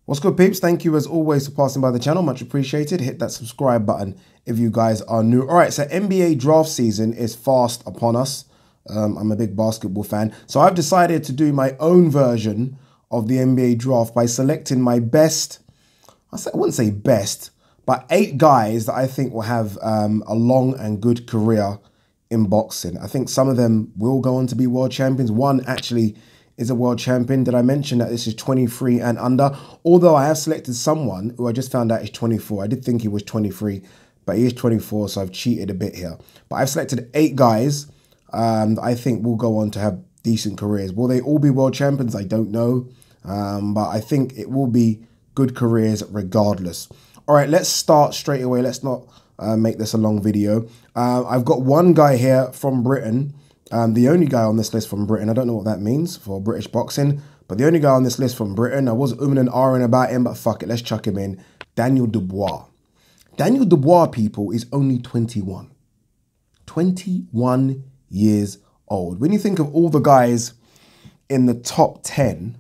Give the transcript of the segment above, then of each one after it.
What's good, peeps? Thank you as always for passing by the channel. Much appreciated. Hit that subscribe button if you guys are new. All right, so NBA draft season is fast upon us. I'm a big basketball fan. So I've decided to do my own version of the NBA draft by selecting my best, I wouldn't say best, but 8 guys that I think will have a long and good career in boxing. I think some of them will go on to be world champions. One actually is a world champion. Did I mention that this is 23 and under? Although I have selected someone who I just found out is 24. I did think he was 23, but he is 24, so I've cheated a bit here. But I've selected 8 guys that I think will go on to have decent careers. Will they all be world champions? I don't know. But I think it will be good careers regardless. All right, let's start straight away. Let's not make this a long video. I've got one guy here from Britain. The only guy on this list from Britain. I don't know what that means for British boxing, but the only guy on this list from Britain. I was umming and ahhing about him, but fuck it, let's chuck him in. Daniel Dubois. Daniel Dubois, people, is only 21. 21 years old. When you think of all the guys in the top 10,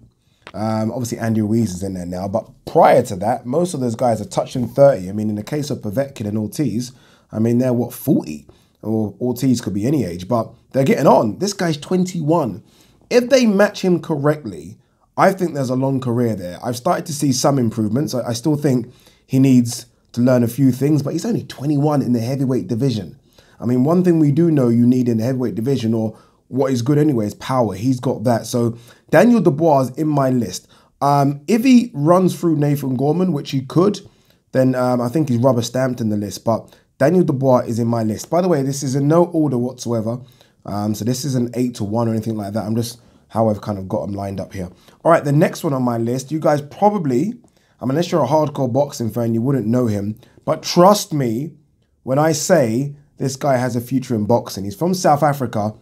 obviously Andy Ruiz is in there now, but prior to that, most of those guys are touching 30. I mean, in the case of Povetkin and Ortiz, I mean, they're what, 40? Or Ortiz could be any age, but they're getting on. This guy's 21. If they match him correctly, I think there's a long career there. I've started to see some improvements. I still think he needs to learn a few things, but he's only 21 in the heavyweight division. I mean, one thing we do know you need in the heavyweight division, or what is good anyway, is power. He's got that. So Daniel Dubois is in my list. If he runs through Nathan Gorman, which he could, then I think he's rubber stamped in the list. But Daniel Dubois is in my list. By the way, this is in no order whatsoever. So this isn't 8 to 1 or anything like that. I'm just how I've kind of got them lined up here. All right, the next one on my list, you guys probably, I mean, unless you're a hardcore boxing fan, you wouldn't know him. But trust me when I say this guy has a future in boxing. He's from South Africa,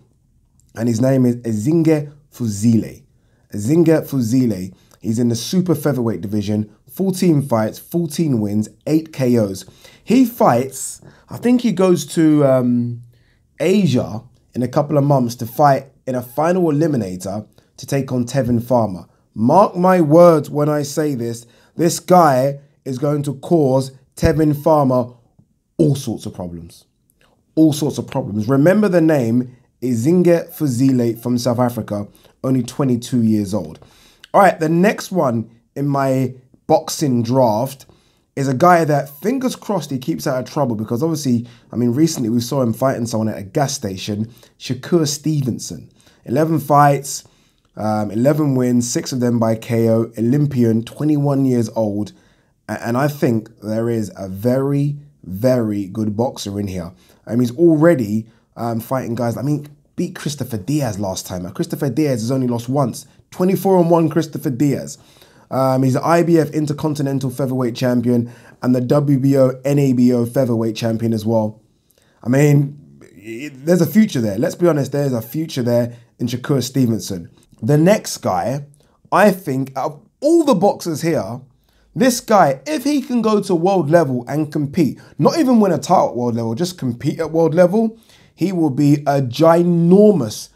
and his name is Ezinge Fuzile. Ezinge Fuzile. He's in the super featherweight division, 14 fights, 14 wins, 8 KOs. He fights, I think he goes to Asia in a couple of months to fight in a final eliminator to take on Tevin Farmer. Mark my words when I say this guy is going to cause Tevin Farmer all sorts of problems. All sorts of problems. Remember the name Ezinge Fuzile from South Africa, only 22 years old. All right, the next one in my boxing draft is a guy that, fingers crossed, he keeps out of trouble, because obviously, I mean, recently we saw him fighting someone at a gas station, Shakur Stevenson. 11 fights, 11 wins, 6 of them by KO, Olympian, 21 years old. And I think there is a very, very good boxer in here. I mean, he's already fighting guys, I mean, beat Christopher Diaz last time. Christopher Diaz has only lost once. 24-1 Christopher Diaz. He's the IBF Intercontinental Featherweight Champion and the WBO NABO Featherweight Champion as well. I mean, there's a future there. Let's be honest, there's a future there in Shakur Stevenson. The next guy, I think, out of all the boxers here, this guy, if he can go to world level and compete, not even win a title at world level, just compete at world level, he will be a ginormous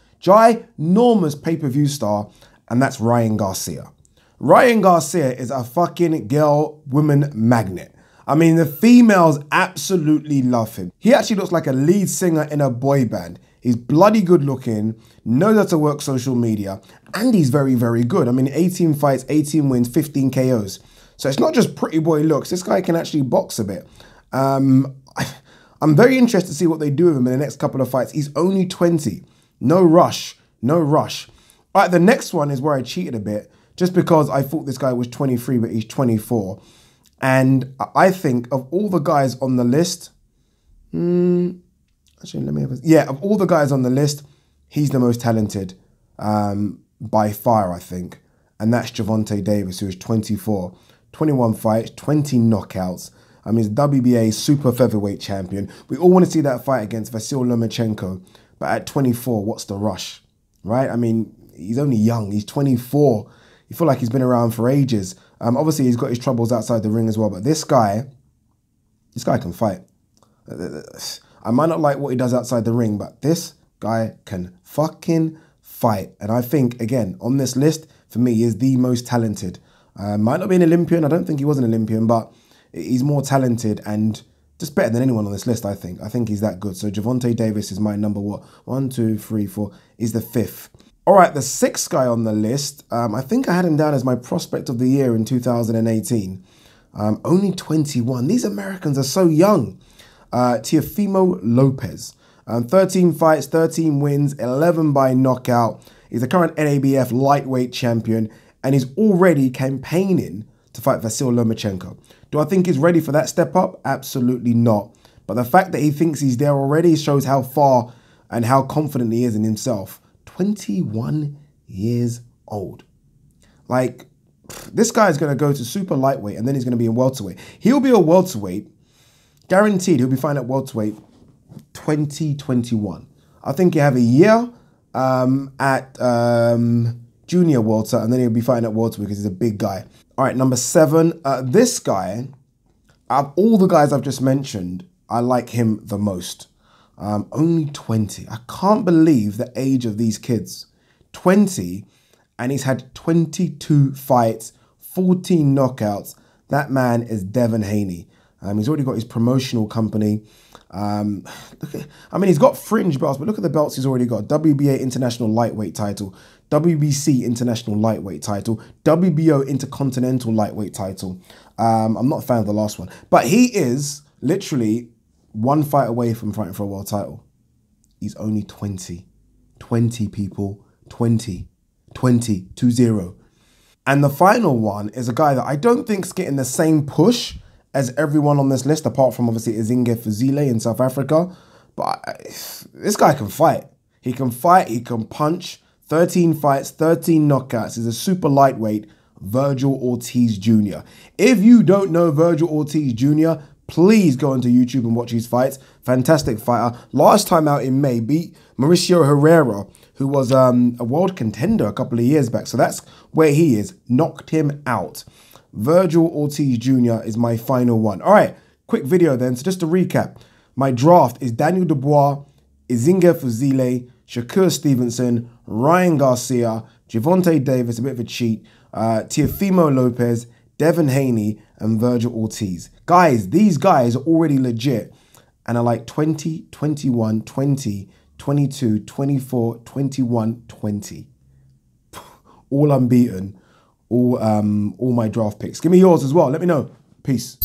pay-per-view star, and that's Ryan Garcia. Ryan Garcia is a fucking woman magnet. I mean, the females absolutely love him. He actually looks like a lead singer in a boy band. He's bloody good looking, knows how to work social media, and he's very, very good. I mean, 18 fights, 18 wins, 15 KOs. So it's not just pretty boy looks. This guy can actually box a bit. I'm very interested to see what they do with him in the next couple of fights. He's only 20. No rush. No rush. All right, the next one is where I cheated a bit, just because I thought this guy was 23, but he's 24. And I think of all the guys on the list, actually, let me have a, yeah, of all the guys on the list, he's the most talented by far, I think. And that's Gervonta Davis, who is 24. 21 fights, 20 knockouts. I mean, he's WBA super featherweight champion. We all want to see that fight against Vasyl Lomachenko. But at 24, what's the rush, right? I mean, he's only young. He's 24. You feel like he's been around for ages. Obviously, he's got his troubles outside the ring as well. But this guy can fight. I might not like what he does outside the ring, but this guy can fucking fight. And I think, again, on this list, for me, he is the most talented Might not be an Olympian. I don't think he was an Olympian, but he's more talented and just better than anyone on this list, I think. I think he's that good. So Gervonta Davis is my number, what? 1, 2, 3, 4. He's the 5th. All right, the 6th guy on the list, I think I had him down as my prospect of the year in 2018. Only 21. These Americans are so young. Teofimo Lopez. 13 fights, 13 wins, 11 by knockout. He's the current NABF lightweight champion, and he's already campaigning to fight Vasyl Lomachenko. Do I think he's ready for that step up? Absolutely not. But the fact that he thinks he's there already shows how far and how confident he is in himself. 21 years old. Like, this guy is going to go to super lightweight and then he's going to be in welterweight. He'll be a welterweight, guaranteed. He'll be fighting at welterweight 2021. I think you have a year at junior welter, and then he'll be fighting at welterweight because he's a big guy. All right, number 7. This guy, out of all the guys I've just mentioned, I like him the most. Only 20. I can't believe the age of these kids. 20, and he's had 22 fights, 14 knockouts. That man is Devin Haney. He's already got his promotional company. He's got fringe belts, but look at the belts he's already got. WBA International Lightweight title, WBC International Lightweight title, WBO Intercontinental Lightweight title. I'm not a fan of the last one, but he is literally one fight away from fighting for a world title. He's only 20. 20 people. 20. 20. 2-0. And the final one is a guy that I don't think's getting the same push as everyone on this list, apart from obviously Izinge Fuzile in South Africa. But this guy can fight. He can fight, he can punch. 13 fights, 13 knockouts. He's a super lightweight, Vergil Ortiz Jr. If you don't know Vergil Ortiz Jr., please go onto YouTube and watch his fights. Fantastic fighter. Last time out in May, beat Mauricio Herrera, who was a world contender a couple of years back. So that's where he is. Knocked him out. Vergil Ortiz Jr. is my final one. All right, quick video then. So just to recap, my draft is Daniel Dubois, Izinge Fuzile, Shakur Stevenson, Ryan Garcia, Gervonta Davis, a bit of a cheat, Teofimo Lopez, Devin Haney, and Vergil Ortiz. Guys, these guys are already legit and are like 20, 21, 20, 22, 24, 21, 20. All unbeaten. All my draft picks. Give me yours as well. Let me know. Peace.